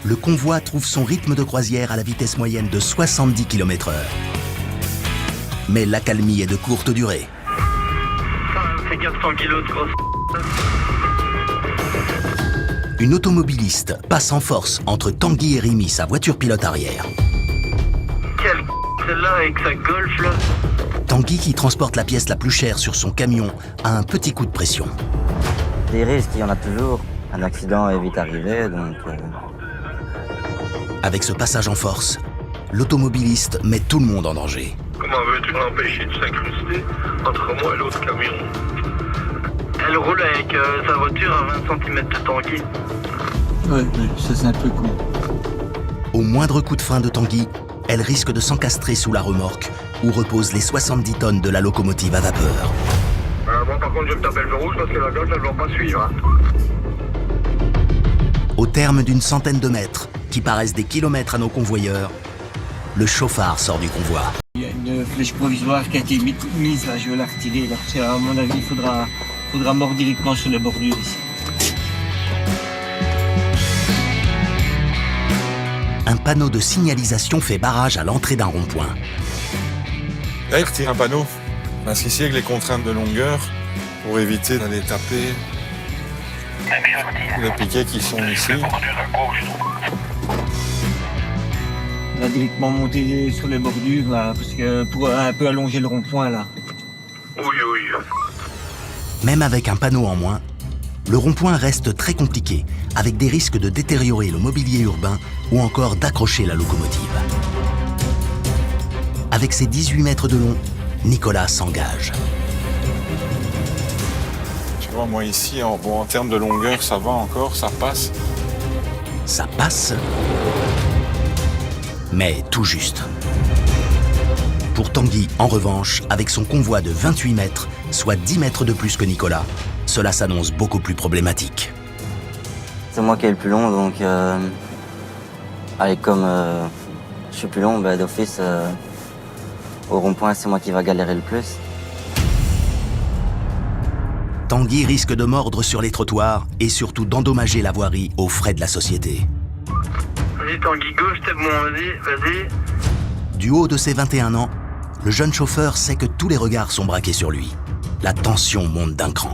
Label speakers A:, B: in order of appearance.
A: le convoi trouve son rythme de croisière à la vitesse moyenne de 70 km/h. Mais l'accalmie est de courte durée.
B: Ça fait 400 kilos de grosse.
A: Une automobiliste passe en force entre Tanguy et Rémi, sa voiture pilote arrière.
B: Quelle celle-là avec sa Golf là.
A: Tanguy, qui transporte la pièce la plus chère sur son camion, a un petit coup de pression.
C: Des risques, il y en a toujours. Un accident est vite arrivé, donc...
A: Avec ce passage en force, l'automobiliste met tout le monde en danger.
B: Comment veux-tu l'empêcher de s'incruster entre moi et l'autre camion? Elle roule avec sa voiture à 20 cm de Tanguy.
D: Ouais, ça c'est un peu con.
A: Au moindre coup de frein de Tanguy, elle risque de s'encastrer sous la remorque où reposent les 70 tonnes de la locomotive à vapeur.
B: Moi par contre je vais me taper le feu rouge parce que la Golf elle va pas suivre. Hein.
A: Au terme d'une centaine de mètres, qui paraissent des kilomètres à nos convoyeurs, le chauffard sort du convoi.
D: Il y a une flèche provisoire qui a été mise là, je vais la retirer. Là. À mon avis, il faudra mordre directement sur les bordures ici.
A: Un panneau de signalisation fait barrage à l'entrée d'un rond-point.
E: Là, il retire un panneau. Parce qu'ici, avec les contraintes de longueur, pour éviter d'aller taper les piquets qui sont ici.
D: On va directement monter sur les bordures là, parce que pour un peu allonger le rond-point là.
B: Oui, oui.
A: Même avec un panneau en moins, le rond-point reste très compliqué, avec des risques de détériorer le mobilier urbain ou encore d'accrocher la locomotive. Avec ses 18 mètres de long, Nicolas s'engage.
E: Tu vois, moi ici, en termes de longueur, ça va encore, ça passe.
A: Ça passe, mais tout juste. Pour Tanguy, en revanche, avec son convoi de 28 mètres, soit 10 mètres de plus que Nicolas, cela s'annonce beaucoup plus problématique.
C: C'est moi qui ai le plus long, donc... Allez, comme je suis plus long, d'office, au rond-point, c'est moi qui va galérer le plus.
A: Tanguy risque de mordre sur les trottoirs et surtout d'endommager la voirie aux frais de la société.
B: Vas-y Tanguy, gauche, t'es bon, vas-y.
A: Du haut de ses 21 ans, le jeune chauffeur sait que tous les regards sont braqués sur lui. La tension monte d'un cran.